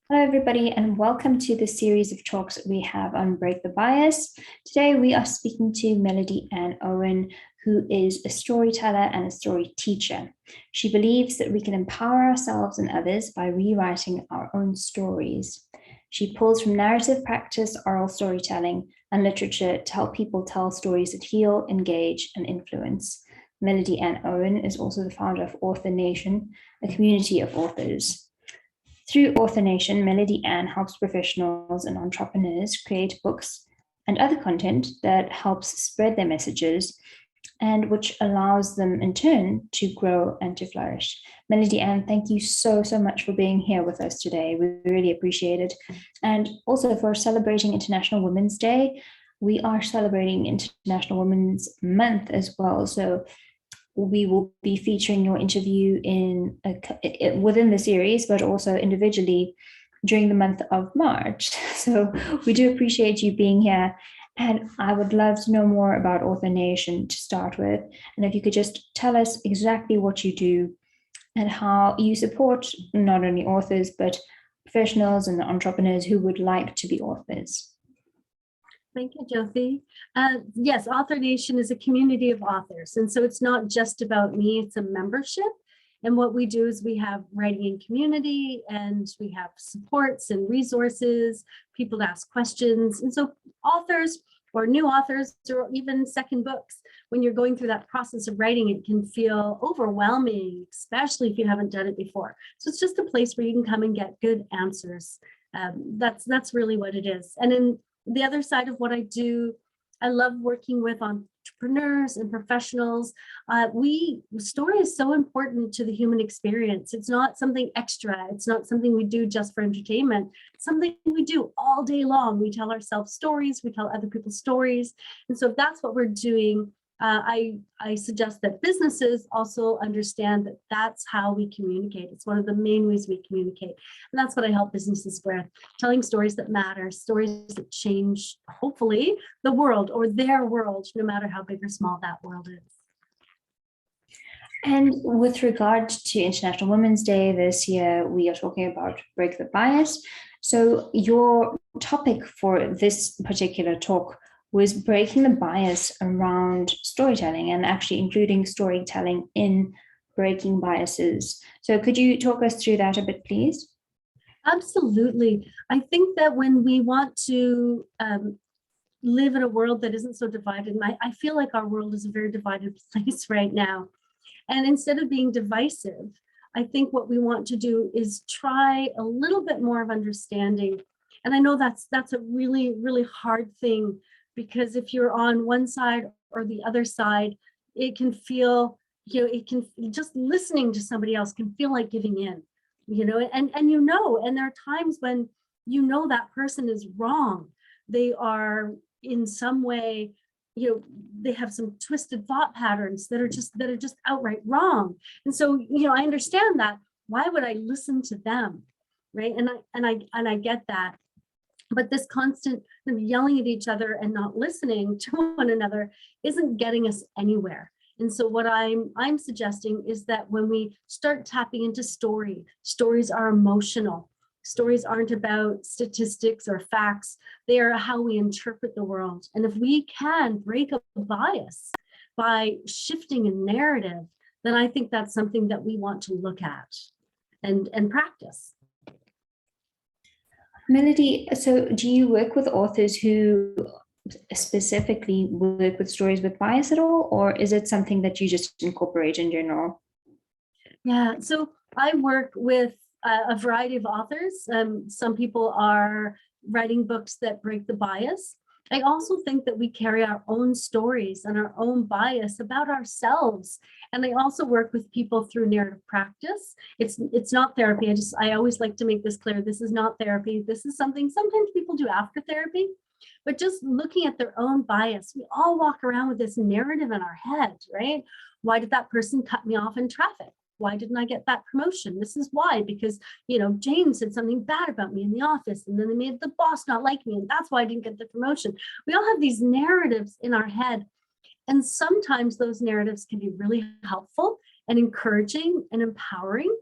Hello, everybody, and welcome to the series of talks we have on Break the Bias. Today, we are speaking to Melody Ann Owen, who is a storyteller and a story teacher. She believes that we can empower ourselves and others by rewriting our own stories. She pulls from narrative practice, oral storytelling, and literature to help people tell stories that heal, engage, and influence. Melody Ann Owen is also the founder of Author Nation, a community of authors. Through Author Nation, Melody Ann helps professionals and entrepreneurs create books and other content that helps spread their messages and which allows them in turn to grow and to flourish. Melody Ann, thank you so much for being here with us today. We really appreciate it. And also for celebrating International Women's Day. We are celebrating International Women's Month as well. So we will be featuring your interview within the series, but also individually during the month of March. So we do appreciate you being here. And I would love to know more about Author Nation to start with. And if you could just tell us exactly what you do and how you support not only authors, but professionals and entrepreneurs who would like to be authors. Thank you, Josie. Yes, Author Nation is a community of authors. And so it's not just about me, it's a membership. And what we do is we have writing in community and we have supports and resources, people to ask questions. And so authors or new authors or even second books, when you're going through that process of writing, it can feel overwhelming, especially if you haven't done it before. So it's just a place where you can come and get good answers. That's really what it is. And in the other side of what I do, I love working with entrepreneurs and professionals. Story is so important to the human experience. It's not something extra. It's not something we do just for entertainment. It's something we do all day long. We tell ourselves stories. We tell other people stories. And so if that's what we're doing, I suggest that businesses also understand that that's how we communicate. It's one of the main ways we communicate. And that's what I help businesses with, telling stories that matter, stories that change, hopefully, the world or their world, no matter how big or small that world is. And with regard to International Women's Day this year, we are talking about Break the Bias. So your topic for this particular talk was breaking the bias around storytelling and actually including storytelling in breaking biases. So could you talk us through that a bit, please? Absolutely. I think that when we want to live in a world that isn't so divided, and I feel like our world is a very divided place right now. And instead of being divisive, I think what we want to do is try a little bit more of understanding. And I know that's a really, really hard thing, because if you're on one side or the other side, it can feel, it can just listening to somebody else can feel like giving in, and and there are times when that person is wrong. They are in some way, they have some twisted thought patterns that are just outright wrong. And so, I understand that. Why would I listen to them? Right. And I get that. But this constant yelling at each other and not listening to one another isn't getting us anywhere. And so what I'm suggesting is that when we start tapping into stories are emotional. Stories aren't about statistics or facts. They are how we interpret the world. And if we can break a bias by shifting a narrative, then I think that's something that we want to look at and practice. Melody, so do you work with authors who specifically work with stories with bias at all, or is it something that you just incorporate in general? Yeah, so I work with a variety of authors. Some people are writing books that break the bias. I also think that we carry our own stories and our own bias about ourselves. And I also work with people through narrative practice. It's not therapy. I always like to make this clear. This is not therapy. This is something sometimes people do after therapy. But just looking at their own bias, we all walk around with this narrative in our head, right? Why did that person cut me off in traffic? Why didn't I get that promotion? This is why, because, Jane said something bad about me in the office, and then they made the boss not like me, and that's why I didn't get the promotion. We all have these narratives in our head. And sometimes those narratives can be really helpful and encouraging and empowering.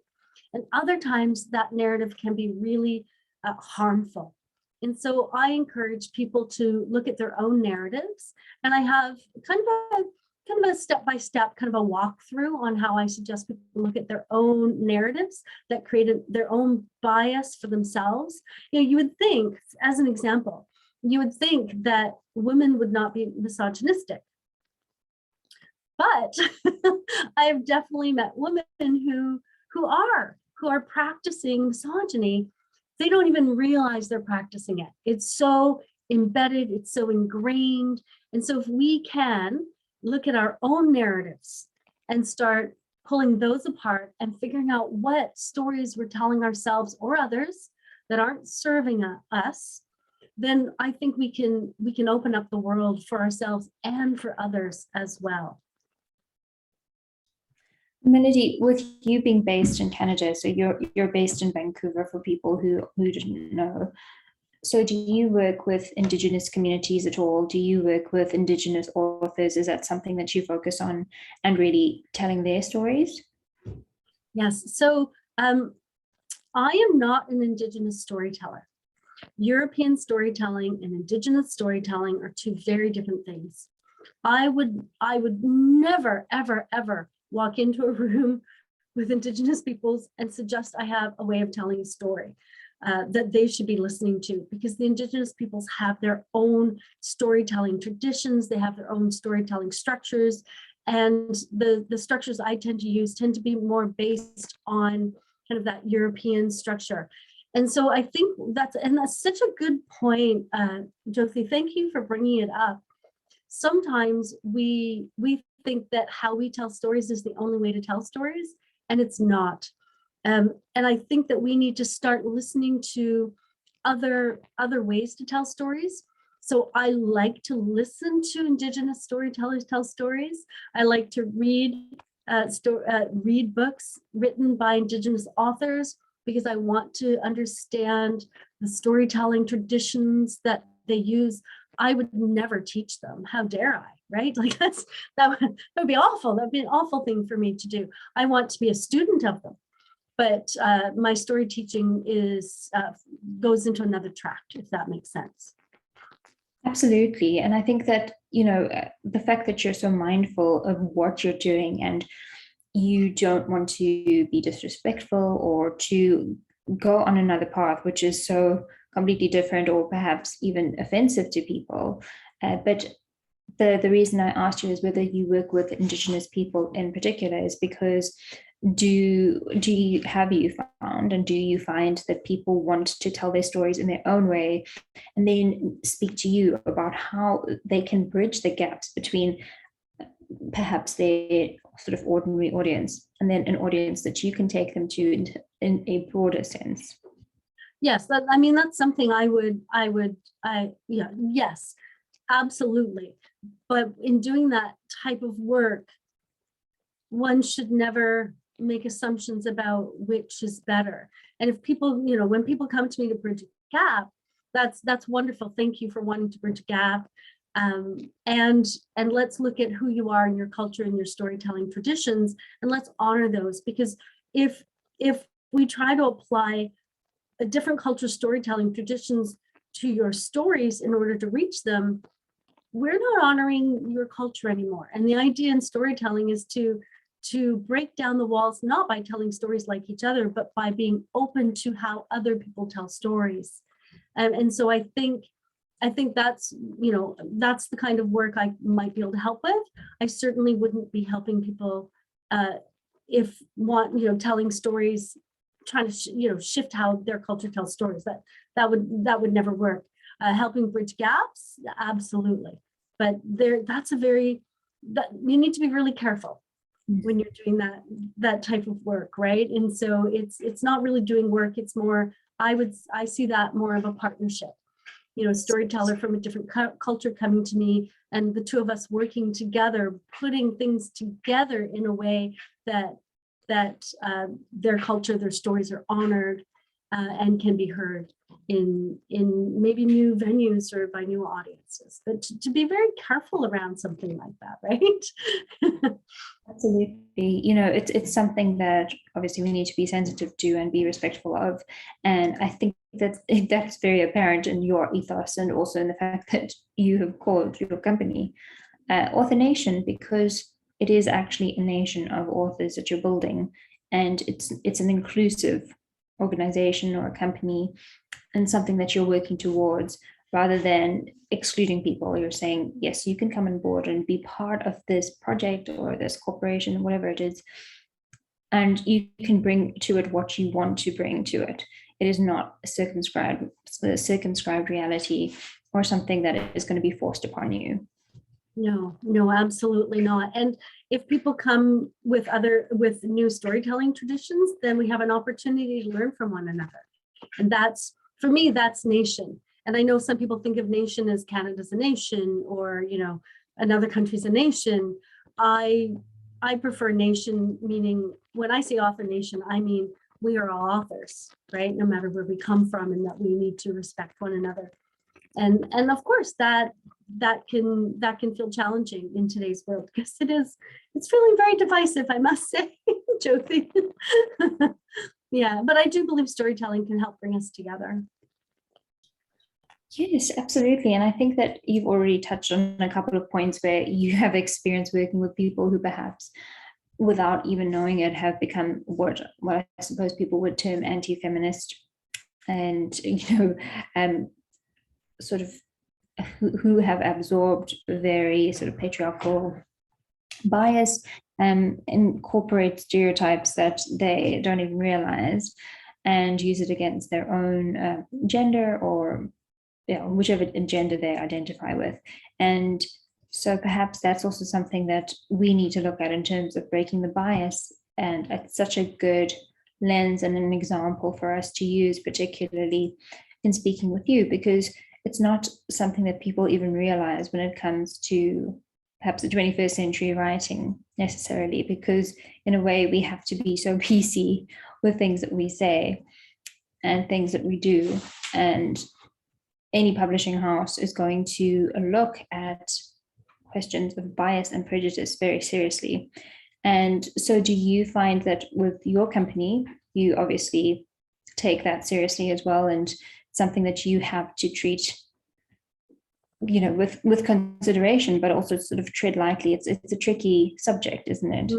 And other times that narrative can be really harmful. And so I encourage people to look at their own narratives, and I have kind of a step-by-step kind of a walkthrough on how I suggest people look at their own narratives that created their own bias for themselves. You know, you would think, as an example, you would think that women would not be misogynistic. But I've definitely met women who are practicing misogyny. They don't even realize they're practicing it. It's so embedded, it's so ingrained. And so if we can look at our own narratives and start pulling those apart and figuring out what stories we're telling ourselves or others that aren't serving us, then I think we can open up the world for ourselves and for others as well. Melody, with you being based in Canada, so you're based in Vancouver for people who didn't know. So do you work with Indigenous communities at all? Do you work with Indigenous authors? Is that something that you focus on and really telling their stories? Yes. So I am not an Indigenous storyteller. European storytelling and Indigenous storytelling are two very different things. I would never, ever, ever walk into a room with Indigenous peoples and suggest I have a way of telling a story that they should be listening to, because the Indigenous peoples have their own storytelling traditions, they have their own storytelling structures, and the structures I tend to use tend to be more based on kind of that European structure. And so I think that's such a good point, Josie, thank you for bringing it up. Sometimes we think that how we tell stories is the only way to tell stories, and it's not. And I think that we need to start listening to other ways to tell stories. So I like to listen to Indigenous storytellers tell stories. I like to read books written by Indigenous authors, because I want to understand the storytelling traditions that they use. I would never teach them. How dare I, right? Like that would be awful. That'd be an awful thing for me to do. I want to be a student of them, but my story teaching goes into another track, if that makes sense. Absolutely. And I think that, the fact that you're so mindful of what you're doing and you don't want to be disrespectful or to go on another path, which is so completely different or perhaps even offensive to people. But the reason I asked you is whether you work with Indigenous people in particular is because have you found, and do you find that people want to tell their stories in their own way and then speak to you about how they can bridge the gaps between perhaps their sort of ordinary audience and then an audience that you can take them to in a broader sense? Yes, that's something yes, absolutely. But in doing that type of work, one should never make assumptions about which is better. And if people, when people come to me to bridge a gap, that's wonderful. Thank you for wanting to bridge a gap. And let's look at who you are and your culture and your storytelling traditions, and let's honor those. Because if we try to apply a different culture storytelling traditions to your stories in order to reach them, we're not honoring your culture anymore. And the idea in storytelling is to break down the walls, not by telling stories like each other, but by being open to how other people tell stories. And so I think that's the kind of work I might be able to help with. I certainly wouldn't be helping people telling stories, trying to shift how their culture tells stories. That would never work. Helping bridge gaps, absolutely. But you need to be really careful when you're doing that type of work, right? And so it's not really doing work. It's more, I see that more of a partnership. A storyteller from a different culture coming to me, and the two of us working together, putting things together in a way that their culture, their stories are honored, and can be heard in maybe new venues or by new audiences. But to be very careful around something like that, right? Absolutely. It's something that obviously we need to be sensitive to and be respectful of. And I think that's very apparent in your ethos, and also in the fact that you have called your company Author Nation, because it is actually a nation of authors that you're building, and it's an inclusive organization or a company, and something that you're working towards, rather than excluding people. You're saying, yes, you can come on board and be part of this project or this corporation, whatever it is, and you can bring to it what you want to bring to it. It is not a circumscribed reality or something that is going to be forced upon you. No, absolutely not. And if people come with new storytelling traditions, then we have an opportunity to learn from one another. And that's, for me, that's nation. And I know some people think of nation as Canada's a nation, or, another country's a nation. I prefer nation, meaning when I say author nation, I mean we are all authors, right? No matter where we come from, and that we need to respect one another. And of course that can feel challenging in today's world, because it's feeling very divisive, I must say. Joking. Yeah, but I do believe storytelling can help bring us together. Yes, absolutely. And I think that you've already touched on a couple of points where you have experience working with people who perhaps, without even knowing it, have become what I suppose people would term anti-feminist, and sort of who have absorbed very sort of patriarchal bias, incorporate stereotypes that they don't even realize, and use it against their own gender, or whichever gender they identify with. And so perhaps that's also something that we need to look at in terms of breaking the bias. And it's such a good lens and an example for us to use, particularly in speaking with you, because it's not something that people even realize when it comes to perhaps the 21st century writing necessarily, because in a way we have to be so PC with things that we say and things that we do. And any publishing house is going to look at questions of bias and prejudice very seriously. And so do you find that with your company, you obviously take that seriously as well, and something that you have to treat, with consideration, but also sort of tread lightly? It's a tricky subject, isn't it?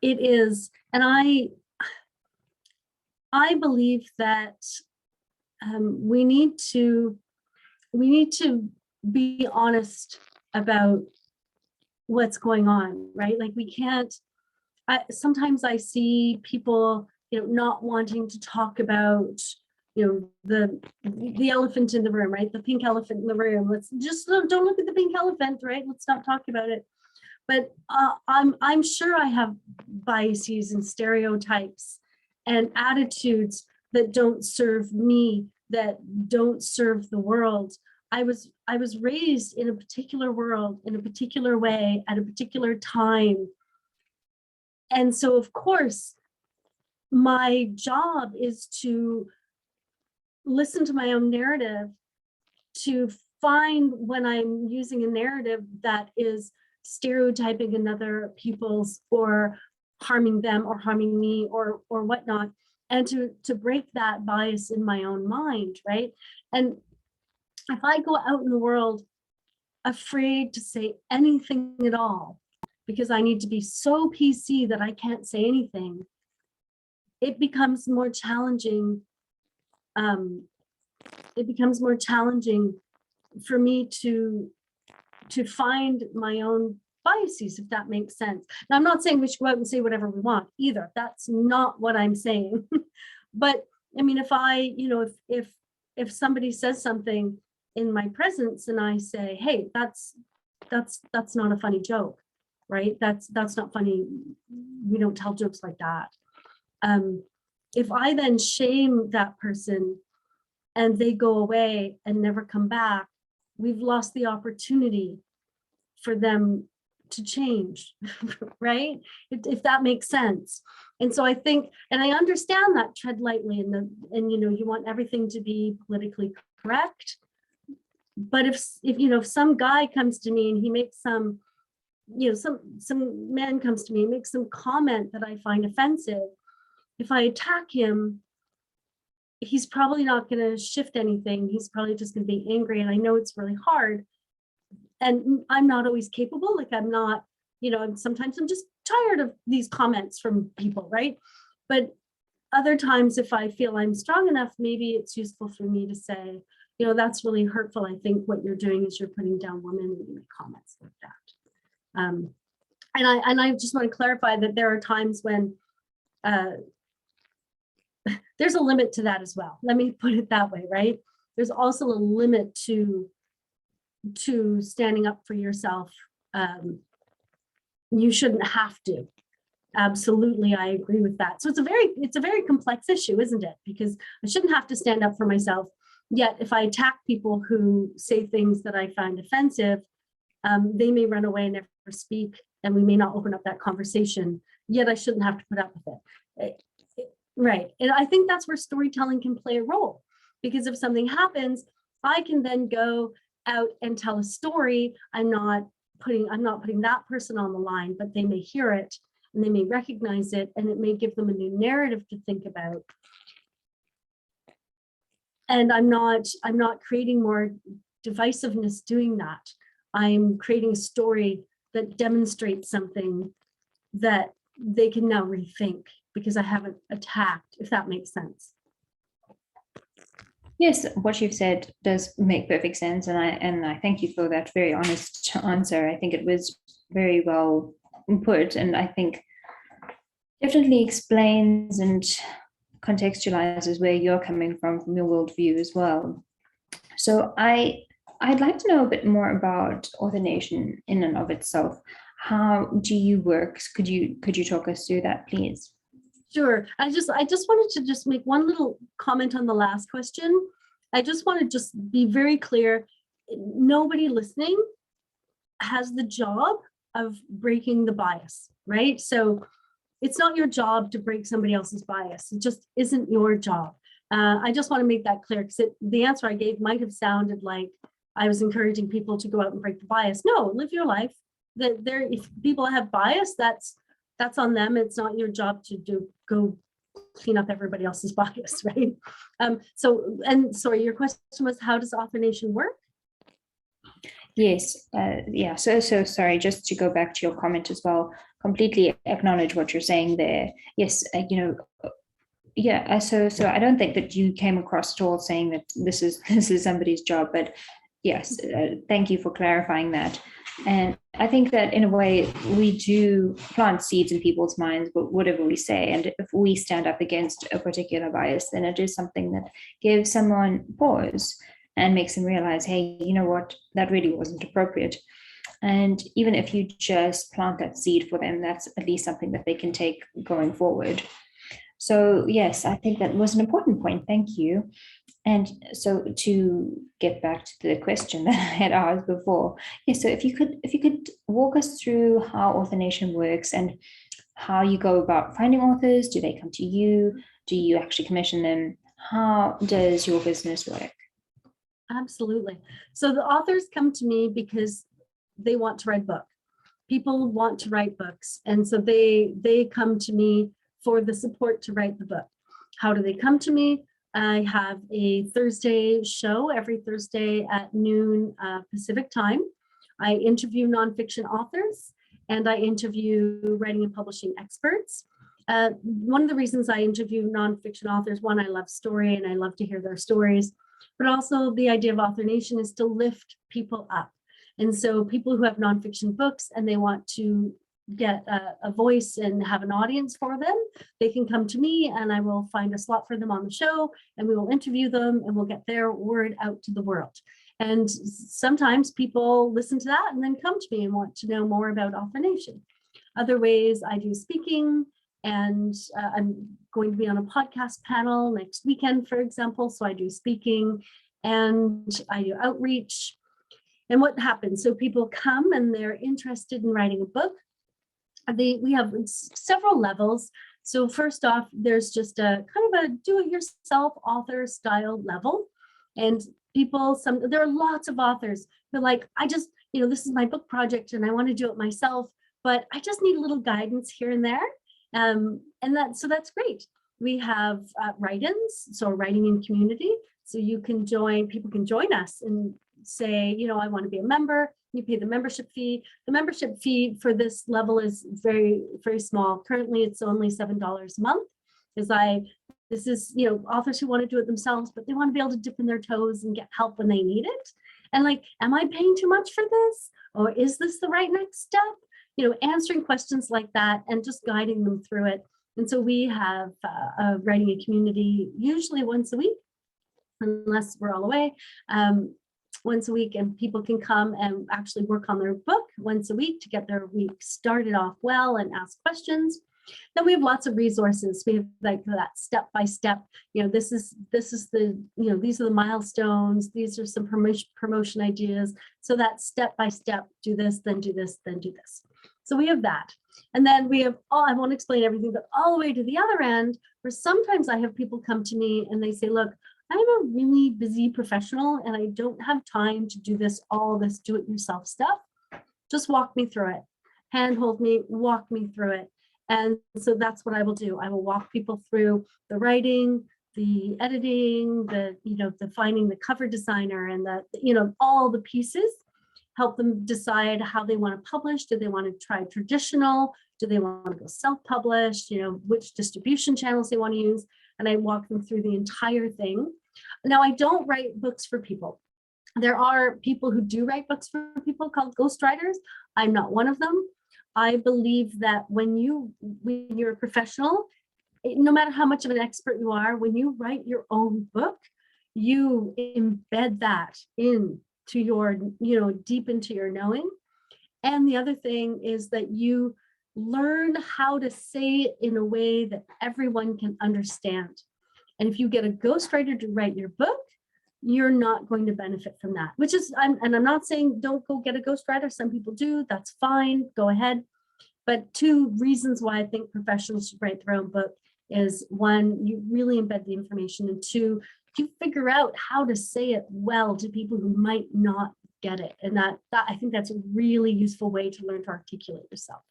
It is. And I believe that we need to be honest about what's going on, right? Like we can't, sometimes I see people, not wanting to talk about, the elephant in the room, right? The pink elephant in the room. Let's just don't look at the pink elephant, right? Let's not talk about it. But I'm sure I have biases and stereotypes and attitudes that don't serve me, that don't serve the world. I was raised in a particular world, in a particular way, at a particular time. And so, of course, my job is to listen to my own narrative, to find when I'm using a narrative that is stereotyping another people's, or harming them, or harming me, or whatnot, and to break that bias in my own mind, right? And if I go out in the world afraid to say anything at all, because I need to be so PC that I can't say anything, it becomes more challenging. It becomes more challenging for me to find my own biases, if that makes sense. Now, I'm not saying we should go out and say whatever we want either. That's not what I'm saying. But I mean, if somebody says something in my presence and I say, hey, that's not a funny joke, right? That's not funny. We don't tell jokes like that. If I then shame that person and they go away and never come back, we've lost the opportunity for them to change, right? If that makes sense. And so I think, and I understand that tread lightly, and you want everything to be politically correct. But if some guy comes to me and he makes some man comes to me and makes some comment that I find offensive, if I attack him, he's probably not going to shift anything. He's probably just going to be angry. And I know it's really hard. And I'm not always capable. Like I'm not, and sometimes I'm just tired of these comments from people, right? But other times, if I feel I'm strong enough, maybe it's useful for me to say, that's really hurtful. I think what you're doing is you're putting down women when you make comments like that. And I just want to clarify that there are times when there's a limit to that as well. Let me put it that way, right? There's also a limit to standing up for yourself. You shouldn't have to. Absolutely, I agree with that. So it's a very complex issue, isn't it? Because I shouldn't have to stand up for myself. Yet if I attack people who say things that I find offensive, they may run away and never speak, and we may not open up that conversation. Yet I shouldn't have to put up with it. Right. And I think that's where storytelling can play a role, because if something happens, I can then go out and tell a story. I'm not putting that person on the line, but they may hear it and they may recognize it, and it may give them a new narrative to think about. And I'm not creating more divisiveness doing that. I'm creating a story that demonstrates something that they can now rethink, because I haven't attacked, if that makes sense. Yes, what you've said does make perfect sense, and I thank you for that very honest answer. I think it was very well put, and I think definitely explains and contextualizes where you're coming from your worldview as well. So I'd like to know a bit more about author-nation in and of itself. How do you work? Could you talk us through that, please? Sure. I just wanted to just make one little comment on the last question. I just want to just be very clear. Nobody listening has the job of breaking the bias, right? So it's not your job to break somebody else's bias. It just isn't your job. I just want to make that clear, because the answer I gave might have sounded like I was encouraging people to go out and break the bias. No, live your life. If people have bias, that's on them. It's not your job to go clean up everybody else's bias, right? Sorry, your question was, how does author-nation work? Yes, yeah. So sorry, just to go back to your comment as well, completely acknowledge what you're saying there. Yes, yeah. So I don't think that you came across at all saying that this is somebody's job, but yes, thank you for clarifying that. And I think that in a way we do plant seeds in people's minds, but whatever we say, and if we stand up against a particular bias, then it is something that gives someone pause and makes them realize, hey, you know what, that really wasn't appropriate. And even if you just plant that seed for them, that's at least something that they can take going forward. So yes, I think that was an important point. Thank you. And so to get back to the question that I had asked before, yes, so if you could walk us through how author-nation works and how you go about finding authors. Do they come to you? Do you actually commission them? How does your business work? Absolutely. So the authors come to me because they want to write a book. People want to write books, and so they come to me for the support to write the book. How do they come to me? I have a Thursday show every Thursday at noon Pacific time. I interview nonfiction authors, and I interview writing and publishing experts. One of the reasons I interview nonfiction authors, one, I love story and I love to hear their stories, but also the idea of author-nation is to lift people up. And so people who have nonfiction books and they want to get a voice and have an audience for them, they can come to me and I will find a slot for them on the show, and we will interview them and we'll get their word out to the world. And sometimes people listen to that and then come to me and want to know more about author-nation. Other ways, I do speaking, and I'm going to be on a podcast panel next weekend, for example. So I do speaking and I do outreach. And what happens? So people come and they're interested in writing a book. We have several levels. So first off, there's just a kind of a do-it-yourself author style level. And there are lots of authors who are like, this is my book project and I want to do it myself, but I just need a little guidance here and there. So that's great. We have write-ins, so writing in community. So people can join us and say, I want to be a member. You pay the membership fee. The membership fee for this level is very, very small. Currently, it's only $7 a month. This is, authors who want to do it themselves, but they want to be able to dip in their toes and get help when they need it. And like, am I paying too much for this? Or is this the right next step? Answering questions like that and just guiding them through it. And so we have writing a community usually once a week, unless we're all away. Once a week, and people can come and actually work on their book once a week to get their week started off well and ask questions. Then we have lots of resources. We have like that step-by-step, these are the milestones, these are some promotion ideas. So that step-by-step, do this, then do this, then do this. So we have that. And then we have, I won't explain everything, but all the way to the other end, where sometimes I have people come to me and they say, look, I'm a really busy professional and I don't have time to do all this do-it-yourself stuff. Just walk me through it. Handhold me, walk me through it. And so that's what I will do. I will walk people through the writing, the editing, the finding the cover designer and all the pieces, help them decide how they want to publish. Do they want to try traditional? Do they want to go self-published? Which distribution channels they want to use. And I walk them through the entire thing. Now, I don't write books for people. There are people who do write books for people called ghostwriters. I'm not one of them. I believe that when you're a professional, no matter how much of an expert you are, when you write your own book, you embed that into your, deep into your knowing. And the other thing is that you learn how to say it in a way that everyone can understand. And if you get a ghostwriter to write your book, you're not going to benefit from that, I'm not saying don't go get a ghostwriter. Some people do, that's fine, go ahead. But 2 reasons why I think professionals should write their own book is 1, you really embed the information, and 2, you figure out how to say it well to people who might not get it. And that I think that's a really useful way to learn to articulate yourself.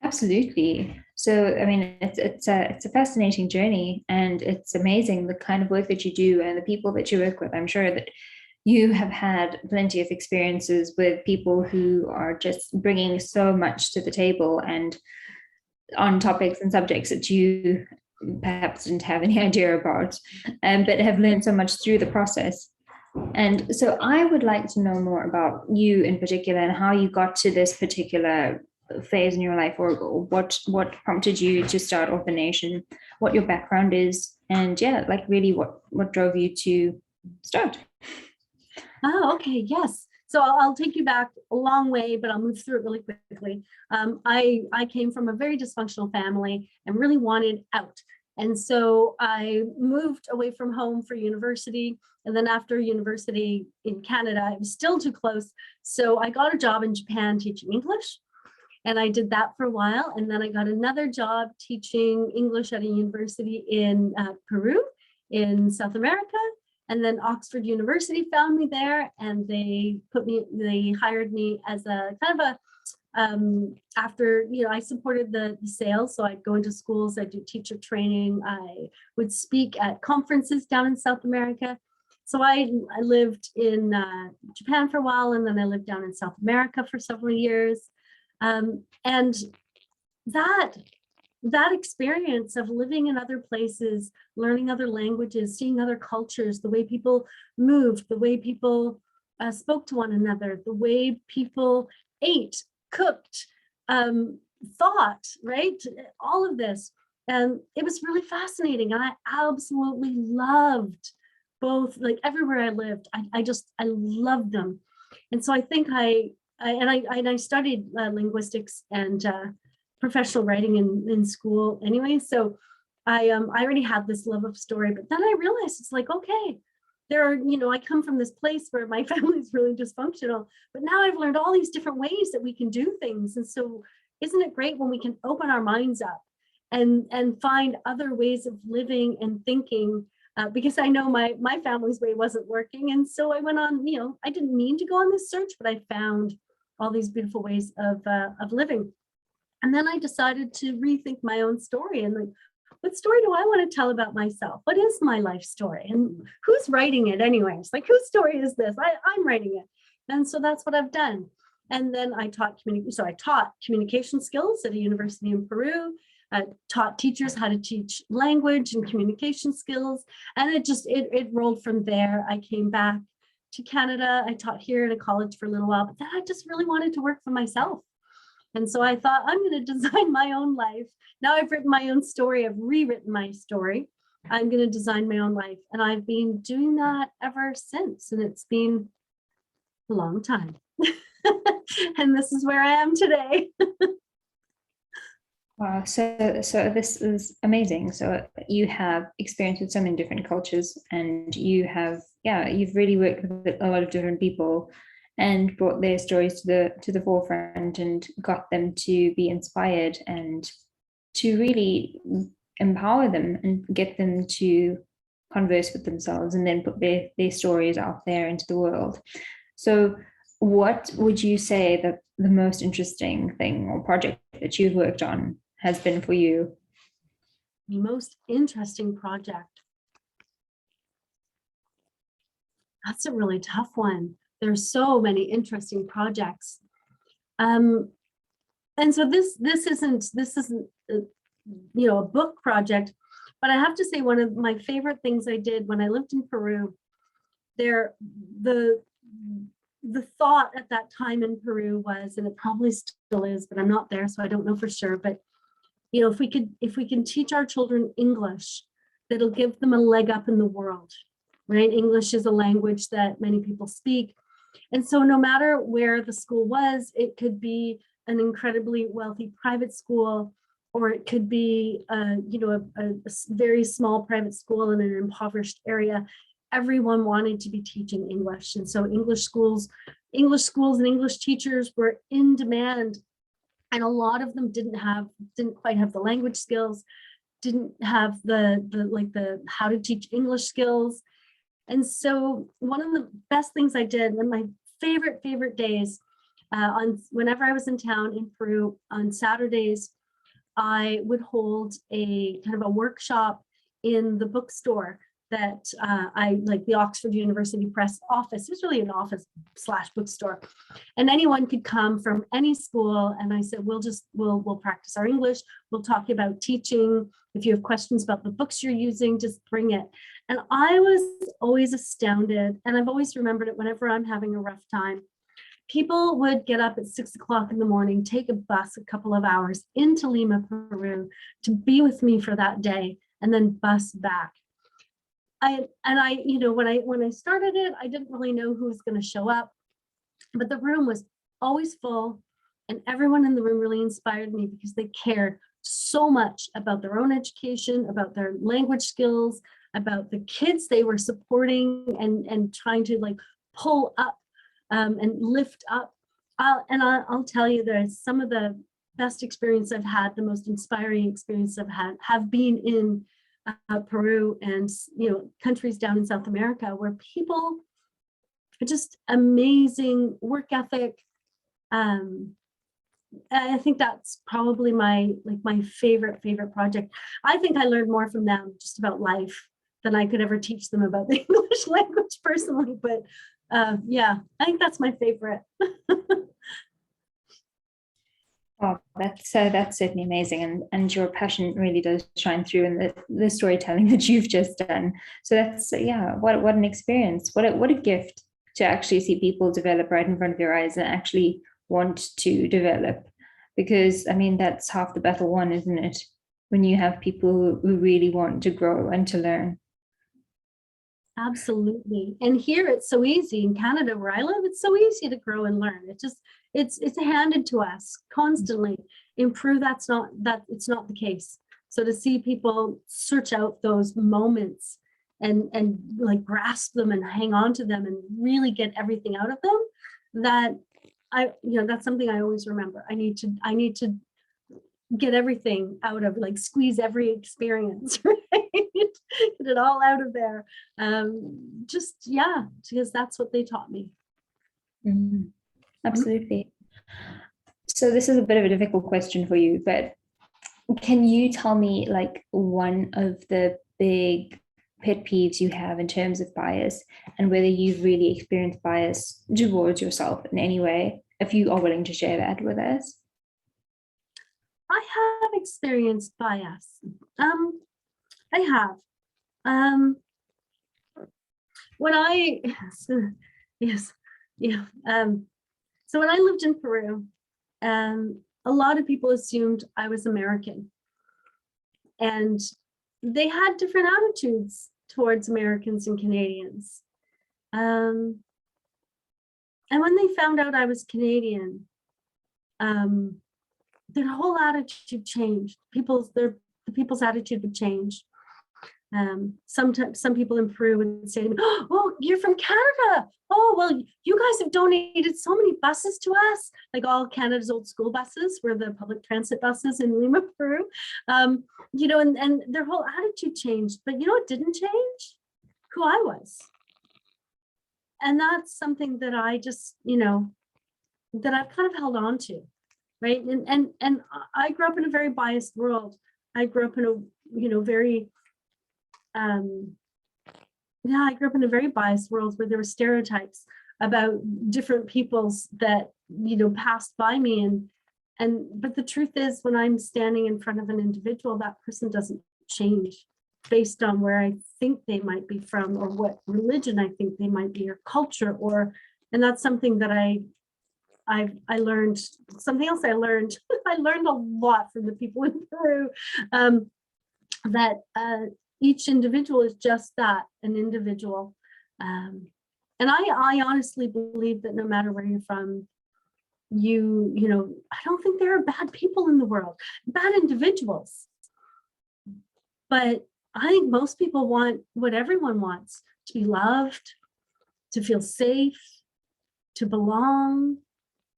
Absolutely. So, I mean, it's a fascinating journey, and it's amazing the kind of work that you do and the people that you work with. I'm sure that you have had plenty of experiences with people who are just bringing so much to the table and on topics and subjects that you perhaps didn't have any idea about, but have learned so much through the process. And so I would like to know more about you in particular and how you got to this particular phase in your life, or what prompted you to start Author Nation, what your background is, and really what drove you to start. Oh, okay, yes. So I'll take you back a long way, but I'll move through it really quickly. I came from a very dysfunctional family and really wanted out. And so I moved away from home for university. And then after university in Canada, it was still too close. So I got a job in Japan teaching English. And I did that for a while. And then I got another job teaching English at a university in Peru, in South America. And then Oxford University found me there, and they hired me as a kind of a, after, I supported the sales. So I'd go into schools, I'd do teacher training. I would speak at conferences down in South America. So I lived in Japan for a while, and then I lived down in South America for several years. And that experience of living in other places, learning other languages, seeing other cultures, the way people moved, the way people spoke to one another, the way people ate, cooked, thought, right? All of this. And it was really fascinating. And I absolutely loved both, like everywhere I lived, I loved them. And so I think I studied linguistics and professional writing in school anyway. So I already had this love of story, but then I realized it's like, okay, I come from this place where my family is really dysfunctional, but now I've learned all these different ways that we can do things. And so isn't it great when we can open our minds up and find other ways of living and thinking, because I know my family's way wasn't working. And so I went on, I didn't mean to go on this search, but I found all these beautiful ways of living. And then I decided to rethink my own story and like, what story do I want to tell about myself? What is my life story? And who's writing it anyways? Like, whose story is this? I'm writing it. And so that's what I've done. And then I taught communication skills at a university in Peru. Taught teachers how to teach language and communication skills. And it rolled from there. I came back to Canada. I taught here at a college for a little while, but then I just really wanted to work for myself. And so I thought, I'm going to design my own life. Now I've written my own story. I've rewritten my story. I'm going to design my own life. And I've been doing that ever since. And it's been a long time. And this is where I am today. Wow, so this is amazing. So you have experience with so many different cultures, and you've really worked with a lot of different people and brought their stories to the forefront and got them to be inspired and to really empower them and get them to converse with themselves and then put their stories out there into the world. So what would you say that the most interesting thing or project that you've worked on has been for you? The most interesting project. That's a really tough one. There's so many interesting projects. And so this isn't a book project, but I have to say one of my favorite things I did when I lived in Peru, the thought at that time in Peru was, and it probably still is, but I'm not there, so I don't know for sure, but if we can teach our children English, that'll give them a leg up in the world, right? English is a language that many people speak. And so no matter where the school was, it could be an incredibly wealthy private school, or it could be a very small private school in an impoverished area. Everyone wanted to be teaching English. And so English schools and English teachers were in demand. And a lot of them didn't quite have the language skills, didn't have the how to teach English skills. And so one of the best things I did, and my favorite days, whenever I was in town in Peru on Saturdays, I would hold a kind of a workshop in the bookstore that I like, the Oxford University Press office. It was really an office / bookstore, and anyone could come from any school. And I said, we'll practice our English. We'll talk about teaching. If you have questions about the books you're using, just bring it. And I was always astounded, and I've always remembered it whenever I'm having a rough time. People would get up at 6 o'clock in the morning, take a bus a couple of hours into Lima, Peru, to be with me for that day, and then bus back. When I started it, I didn't really know who was going to show up, but the room was always full, and everyone in the room really inspired me because they cared so much about their own education, about their language skills, about the kids they were supporting and trying to like pull up and lift up. I'll tell you, there's some of the best experience I've had, the most inspiring experience I've had have been in Peru and countries down in South America, where people are just amazing work ethic. I think that's probably my favorite project. I think I learned more from them just about life than I could ever teach them about the English language personally. But yeah, I think that's my favorite. Wow, that's certainly amazing, and your passion really does shine through in the storytelling that you've just done. So that's what an experience, what a gift to actually see people develop right in front of your eyes and actually want to develop, because I mean that's half the battle won, isn't it? When you have people who really want to grow and to learn. Absolutely. And here it's so easy in Canada where I live, it's so easy to grow and learn. It's handed to us constantly. In Peru, it's not the case. So to see people search out those moments and like grasp them and hang on to them and really get everything out of them, that that's something I always remember. I need to get everything out of, like, squeeze every experience, right? Get it all out of there. Because that's what they taught me. Mhm. Absolutely. So this is a bit of a difficult question for you, but can you tell me like one of the big pet peeves you have in terms of bias, and whether you've really experienced bias towards yourself in any way, if you are willing to share that with us? I have experienced bias. I have. Um, when I, yes, yeah. So when I lived in Peru, a lot of people assumed I was American, and they had different attitudes towards Americans and Canadians. And when they found out I was Canadian, their whole attitude changed. The people's attitude would change. Sometimes some people in Peru would say to me, "Oh, you're from Canada. Oh, well, you guys have donated so many buses to us." Like, all Canada's old school buses were the public transit buses in Lima, Peru. And their whole attitude changed. But you know what didn't change? Who I was. And that's something that I just, that I've kind of held on to, right? And I grew up in a very biased world. I grew up in a, very I grew up in a very biased world where there were stereotypes about different peoples that, passed by me. But the truth is, when I'm standing in front of an individual, that person doesn't change based on where I think they might be from, or what religion I think they might be, or culture, and that's something that I learned. Something else I learned, I learned a lot from the people in Peru, that each individual is just that, an individual. And I honestly believe that no matter where you're from, I don't think there are bad people in the world, bad individuals. But I think most people want what everyone wants: to be loved, to feel safe, to belong.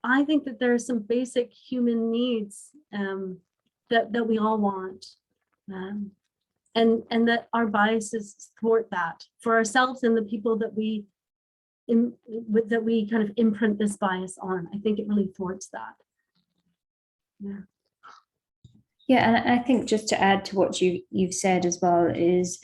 I think that there are some basic human needs that we all want. And that our biases thwart that for ourselves and the people that we kind of imprint this bias on. I think it really thwarts that. Yeah. Yeah, and I think just to add to what you've said as well is,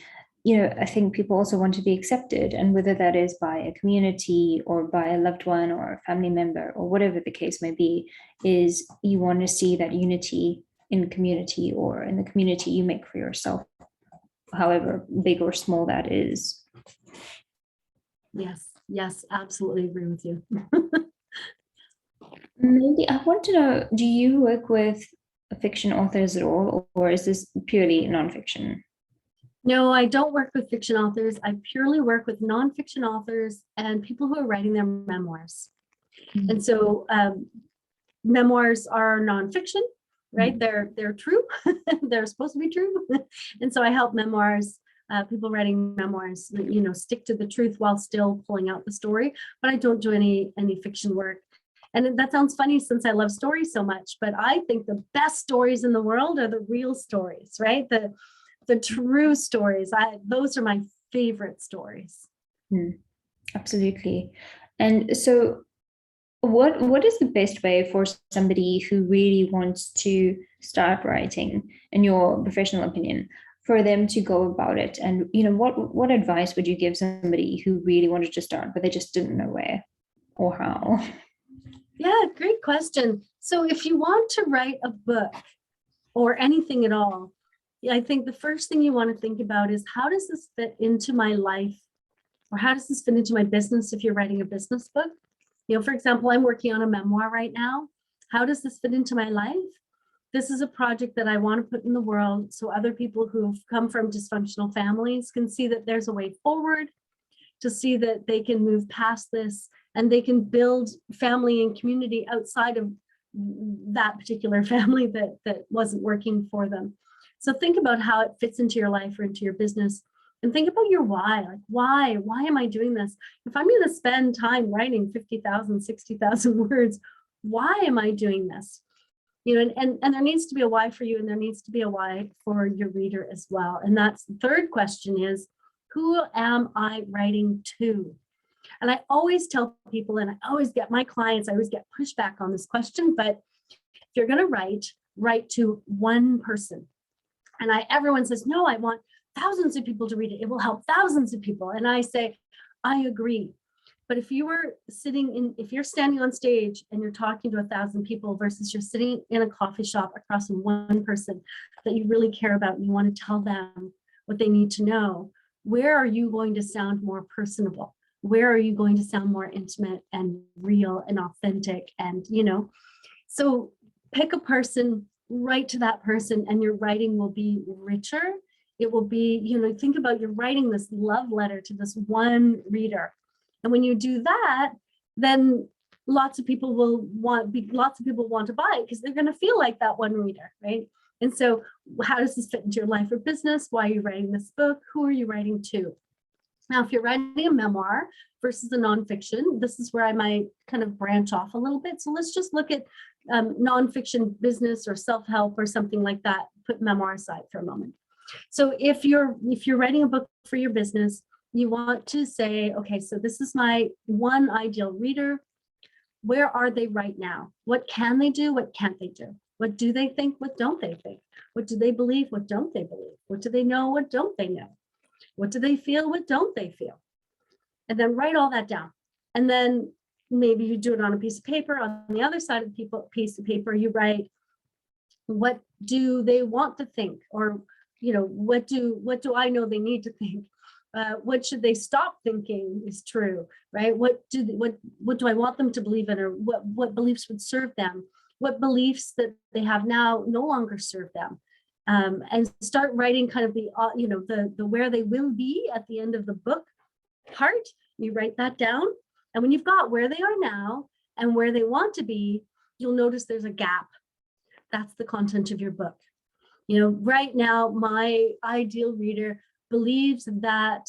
I think people also want to be accepted, and whether that is by a community or by a loved one or a family member or whatever the case may be, is you want to see that unity in community, or in the community you make for yourself, however big or small that is. Yes, absolutely agree with you. Maybe I want to know, do you work with fiction authors at all, or is this purely nonfiction? No, I don't work with fiction authors. I purely work with nonfiction authors and people who are writing their memoirs. Mm-hmm. And so memoirs are nonfiction, right? Mm-hmm. They're true. They're supposed to be true. And so I help people writing memoirs, stick to the truth while still pulling out the story. But I don't do any fiction work. And that sounds funny since I love stories so much, but I think the best stories in the world are the real stories, right? The true stories. Those are my favorite stories. Absolutely. And so what is the best way for somebody who really wants to start writing, in your professional opinion, for them to go about it? And what advice would you give somebody who really wanted to start, but they just didn't know where or how? Yeah, great question. So if you want to write a book or anything at all, I think the first thing you want to think about is, how does this fit into my life? Or how does this fit into my business if you're writing a business book? For example, I'm working on a memoir right now. How does this fit into my life? This is a project that I want to put in the world so other people who've come from dysfunctional families can see that there's a way forward, to see that they can move past this and they can build family and community outside of that particular family that wasn't working for them. So think about how it fits into your life or into your business. And think about your why. Like, why am I doing this? If I'm going to spend time writing 50,000, 60,000 words, why am I doing this? You know, and there needs to be a why for you, and there needs to be a why for your reader as well. And that's the third question is, who am I writing to? And I always tell people, and I always get my clients, I always get pushback on this question, but if you're going to write to one person. And everyone says, no, I want thousands of people to read it. It will help thousands of people. And I say, I agree. But if you're standing on stage and you're talking to 1,000 people versus you're sitting in a coffee shop across from one person that you really care about and you want to tell them what they need to know, where are you going to sound more personable? Where are you going to sound more intimate and real and authentic? And, so pick a person, write to that person, and your writing will be richer. It will be, think about you're writing this love letter to this one reader. And when you do that, then lots of people want to buy it because they're going to feel like that one reader, right? And so how does this fit into your life or business? Why are you writing this book? Who are you writing to? Now, if you're writing a memoir versus a nonfiction, this is where I might kind of branch off a little bit. So let's just look at nonfiction business or self-help or something like that. Put memoir aside for a moment. So if you're writing a book for your business, you want to say, okay, so this is my one ideal reader. Where are they right now? What can they do? What can't they do? What do they think? What don't they think? What do they believe? What don't they believe? What do they know? What don't they know? What do they feel? What don't they feel? And then write all that down. And then maybe you do it on a piece of paper. On the other side of the piece of paper, you write, what do they want to think? Or, what do I know they need to think? What should they stop thinking is true, right? What do I want them to believe in, or what beliefs would serve them? What beliefs that they have now no longer serve them? And start writing kind of the where they will be at the end of the book part. You write that down, and when you've got where they are now and where they want to be, you'll notice there's a gap. That's the content of your book. Right now, my ideal reader believes that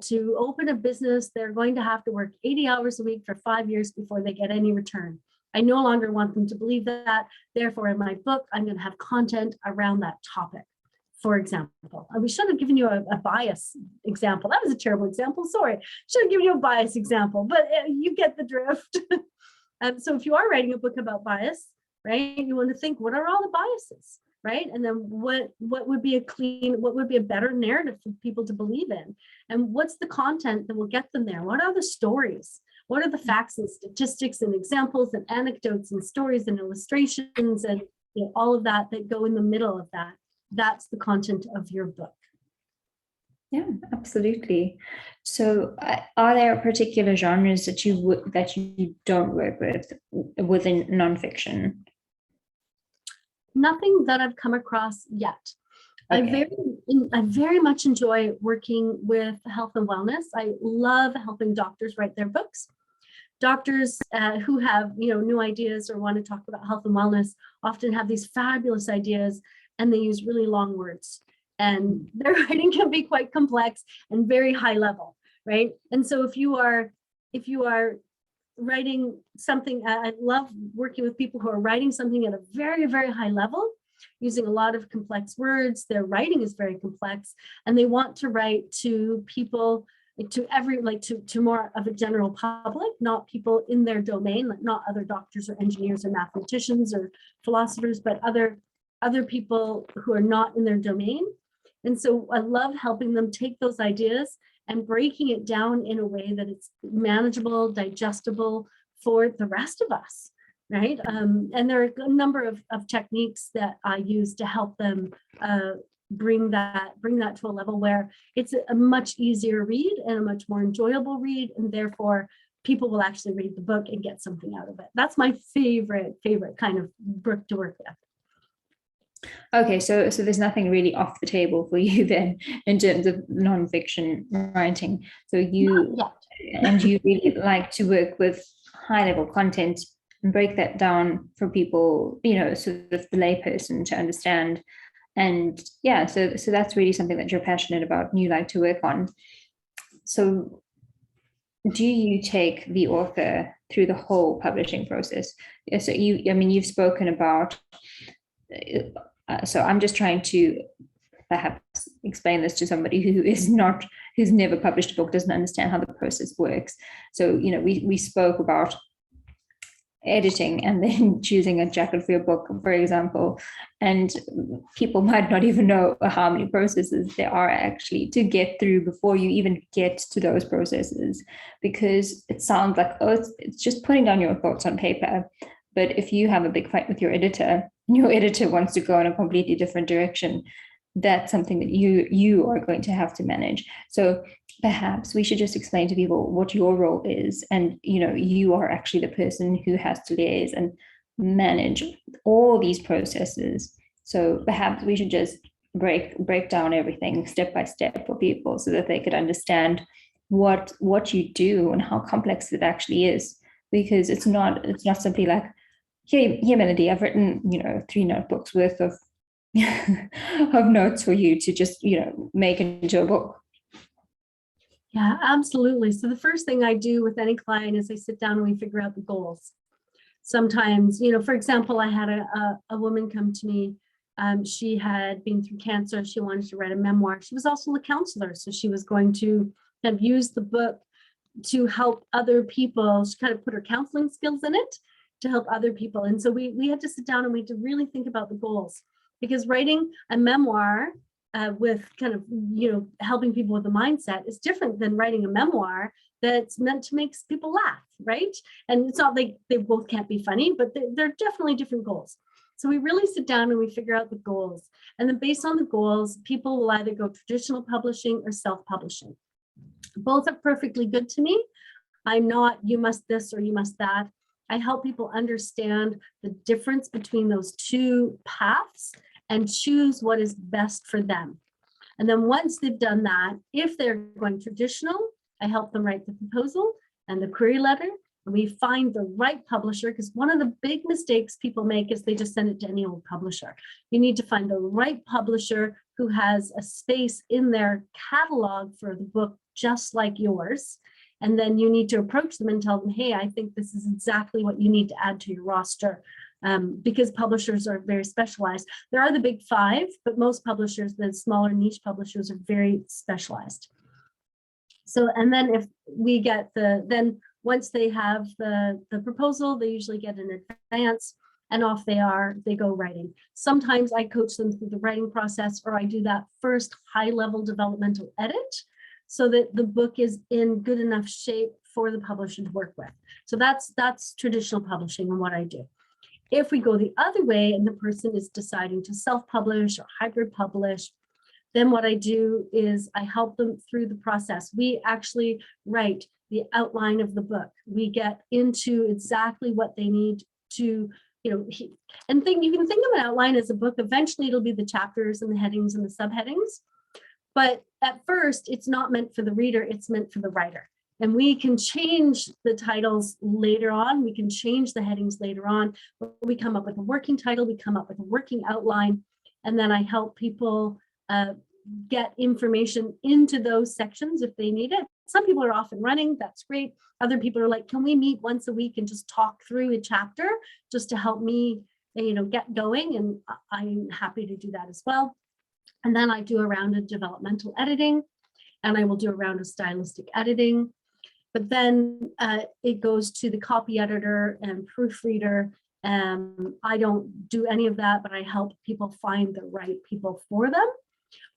to open a business, they're going to have to work 80 hours a week for 5 years before they get any return. I no longer want them to believe that. Therefore, in my book, I'm going to have content around that topic, for example. And we should have given you a bias example. That was a terrible example. Sorry. Should have given you a bias example, but you get the drift. So if you are writing a book about bias, right, you want to think, what are all the biases? Right. And then what would be a better narrative for people to believe in? And what's the content that will get them there? What are the stories? What are the facts and statistics and examples and anecdotes and stories and illustrations and all of that go in the middle of that? That's the content of your book. Yeah, absolutely. So are there particular genres that you don't work with within nonfiction? Nothing that I've come across yet. Okay. I very much enjoy working with health and wellness. I love helping doctors write their books. Doctors who have new ideas or want to talk about health and wellness often have these fabulous ideas, and they use really long words. And their writing can be quite complex and very high level, right? And so if you are writing something, I love working with people who are writing something at a very, very high level, using a lot of complex words. Their writing is very complex, and they want to write to people, to more of a general public, not people in their domain, like not other doctors or engineers or mathematicians or philosophers, but other people who are not in their domain. And so I love helping them take those ideas and breaking it down in a way that it's manageable, digestible for the rest of us, right? And there are a number of techniques that I use to help them bring that to a level where it's a much easier read and a much more enjoyable read, and therefore people will actually read the book and get something out of it. That's my favorite kind of book to work with. Okay, so there's nothing really off the table for you then in terms of nonfiction writing. So you really like to work with high level content and break that down for people, sort of the layperson to understand, And yeah, so that's really something that you're passionate about and you like to work on. So do you take the author through the whole publishing process? So you've spoken about, so I'm just trying to perhaps explain this to somebody who's never published a book, doesn't understand how the process works. So, we spoke about editing and then choosing a jacket for your book, for example, and people might not even know how many processes there are actually to get through before you even get to those processes, because it sounds like, oh, it's just putting down your thoughts on paper. But if you have a big fight with your editor and your editor wants to go in a completely different direction, that's something that you are going to have to manage. So perhaps we should just explain to people what your role is, and you are actually the person who has to liaise and manage all these processes. So perhaps we should just break down everything step by step for people so that they could understand what you do and how complex it actually is, because it's not simply like, here Melody, I've written 3 notebooks worth of of notes for you to just make into a book. Yeah, absolutely. So the first thing I do with any client is I sit down and we figure out the goals. Sometimes, for example, I had a woman come to me. She had been through cancer. She wanted to write a memoir. She was also a counselor, so she was going to kind of use the book to help other people. She kind of put her counseling skills in it to help other people. And so we had to sit down and we had to really think about the goals, because writing a memoir with kind of, helping people with the mindset is different than writing a memoir that's meant to make people laugh, right? And it's not like they both can't be funny, but they're definitely different goals. So we really sit down and we figure out the goals. And then based on the goals, people will either go traditional publishing or self-publishing. Both are perfectly good to me. I'm not, you must this or you must that. I help people understand the difference between those two paths and choose what is best for them. And then once they've done that, if they're going traditional, I help them write the proposal and the query letter. And we find the right publisher, because one of the big mistakes people make is they just send it to any old publisher. You need to find the right publisher who has a space in their catalog for the book just like yours. And then you need to approach them and tell them, hey, I think this is exactly what you need to add to your roster. Because publishers are very specialized. There are the big 5, but most publishers, the smaller niche publishers, are very specialized. So, and then if we get then once they have the proposal, they usually get an advance and off they go writing. Sometimes I coach them through the writing process, or I do that first high-level developmental edit so that the book is in good enough shape for the publisher to work with. So that's traditional publishing and what I do. If we go the other way and the person is deciding to self-publish or hybrid publish, then what I do is I help them through the process. We actually write the outline of the book. We get into exactly what they need to, you can think of an outline as a book. Eventually it'll be the chapters and the headings and the subheadings. But at first, it's not meant for the reader, it's meant for the writer. And we can change the titles later on. We can change the headings later on. We come up with a working title, we come up with a working outline, and then I help people get information into those sections if they need it. Some people are off and running, that's great. Other people are like, can we meet once a week and just talk through a chapter just to help me, get going? And I'm happy to do that as well. And then I do a round of developmental editing, and I will do a round of stylistic editing. But then it goes to the copy editor and proofreader. I don't do any of that, but I help people find the right people for them.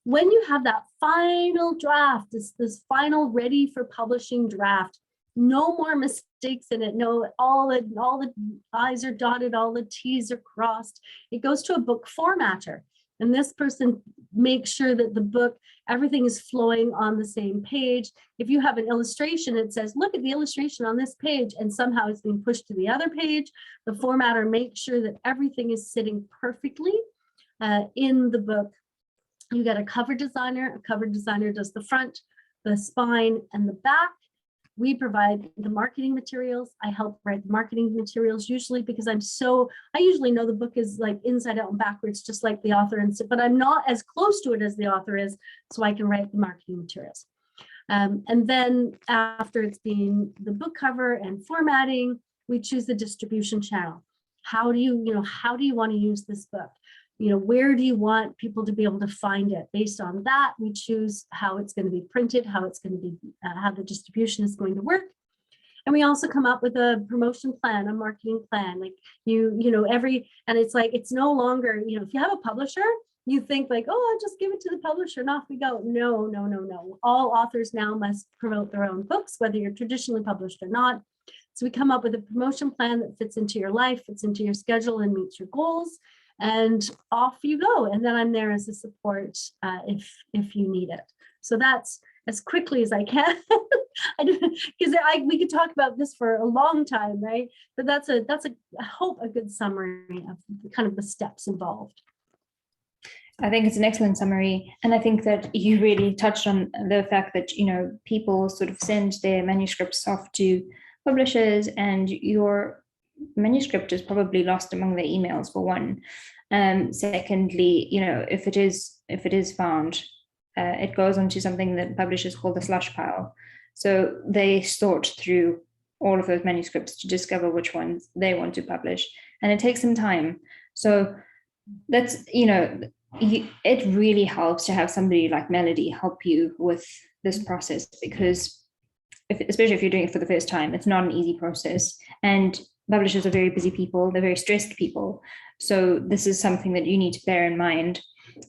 When you have that final draft, this final ready for publishing draft, no more mistakes in it. No, all the I's are dotted, all the T's are crossed. It goes to a book formatter. And this person makes sure that the book, everything is flowing on the same page. If you have an illustration, it says, look at the illustration on this page, and somehow it's being pushed to the other page. The formatter makes sure that everything is sitting perfectly in the book. You get a cover designer. A cover designer does the front, the spine, and the back. We provide the marketing materials. I help write the marketing materials usually because I usually know the book is like inside out and backwards, just like the author, but I'm not as close to it as the author is, so I can write the marketing materials. And then after it's been the book cover and formatting, we choose the distribution channel. How do you want to use this book? Where do you want people to be able to find it? Based on that, we choose how it's going to be printed, how it's going to be, how the distribution is going to work. And we also come up with a promotion plan, a marketing plan. Like and it's like, it's no longer, if you have a publisher, you think like, oh, I'll just give it to the publisher and off we go. No, no, no, no. All authors now must promote their own books, whether you're traditionally published or not. So we come up with a promotion plan that fits into your life, fits into your schedule, and meets your goals. And off you go. And then I'm there as a support if you need it. So that's as quickly as I can. Because we could talk about this for a long time, right? But that's I hope a good summary of kind of the steps involved. I think it's an excellent summary. And I think that you really touched on the fact that, people sort of send their manuscripts off to publishers, and your manuscript is probably lost among their emails, for one. Secondly, if it is found, it goes onto something that publishers call the slush pile. So they sort through all of those manuscripts to discover which ones they want to publish, and it takes some time. So that's, it really helps to have somebody like Melody help you with this process, because especially if you're doing it for the first time, it's not an easy process. And publishers are very busy people, they're very stressed people. So this is something that you need to bear in mind.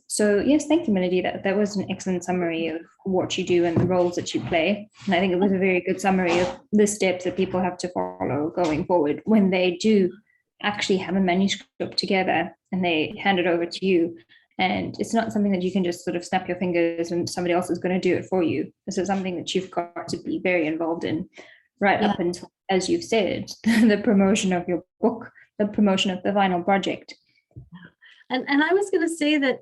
So yes, thank you, Melody. That was an excellent summary of what you do and the roles that you play. And I think it was a very good summary of the steps that people have to follow going forward when they do actually have a manuscript together and they hand it over to you. And it's not something that you can just sort of snap your fingers and somebody else is going to do it for you. This is something that you've got to be very involved in, right up until, as you've said, the promotion of your book, the promotion of the final project. And I was going to say that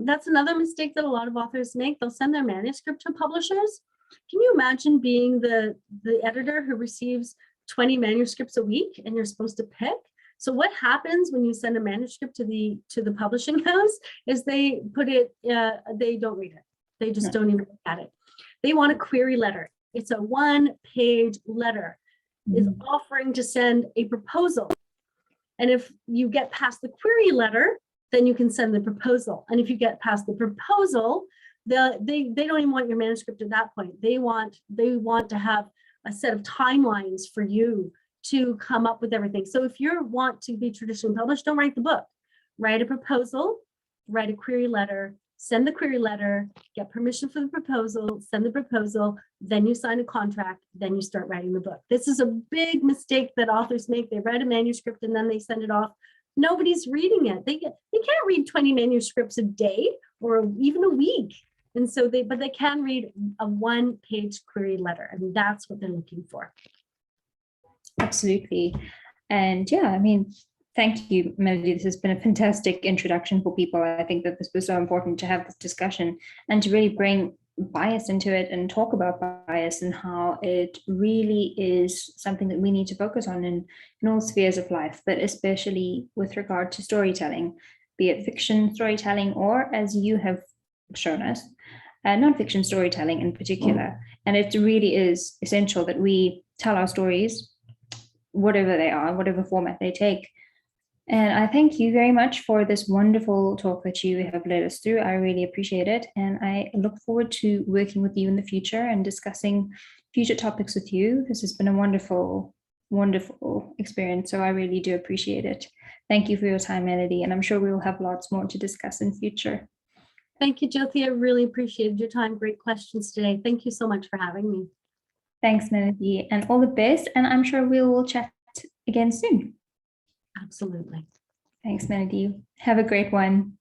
that's another mistake that a lot of authors make. They'll send their manuscript to publishers. Can you imagine being the editor who receives 20 manuscripts a week and you're supposed to pick? So what happens when you send a manuscript to the publishing house is they put it, they don't read it. They just don't even look at it. They want a query letter. It's a 1-page letter. Is offering to send a proposal. And if you get past the query letter, then you can send the proposal. And if you get past the proposal, they don't even want your manuscript at that point. They want to have a set of timelines for you to come up with everything. So if you want to be traditionally published, don't write the book. Write a proposal, write a query letter, send the query letter, get permission for the proposal, send the proposal, then you sign a contract, then you start writing the book. This is a big mistake that authors make. They write a manuscript and then they send it off. Nobody's reading it. They can't read 20 manuscripts a day or even a week. And so they can read a 1-page query letter, and that's what they're looking for. Absolutely. And yeah, I mean, thank you, Melody. This has been a fantastic introduction for people. I think that this was so important to have this discussion and to really bring bias into it and talk about bias and how it really is something that we need to focus on in all spheres of life, but especially with regard to storytelling, be it fiction storytelling or, as you have shown us, nonfiction storytelling in particular. And it really is essential that we tell our stories, whatever they are, whatever format they take. And I thank you very much for this wonderful talk that you have led us through. I really appreciate it. And I look forward to working with you in the future and discussing future topics with you. This has been a wonderful, wonderful experience. So I really do appreciate it. Thank you for your time, Melody. And I'm sure we will have lots more to discuss in future. Thank you, Jyoti. I really appreciated your time. Great questions today. Thank you so much for having me. Thanks, Melody, and all the best. And I'm sure we will chat again soon. Absolutely. Thanks, Melody. Have a great one.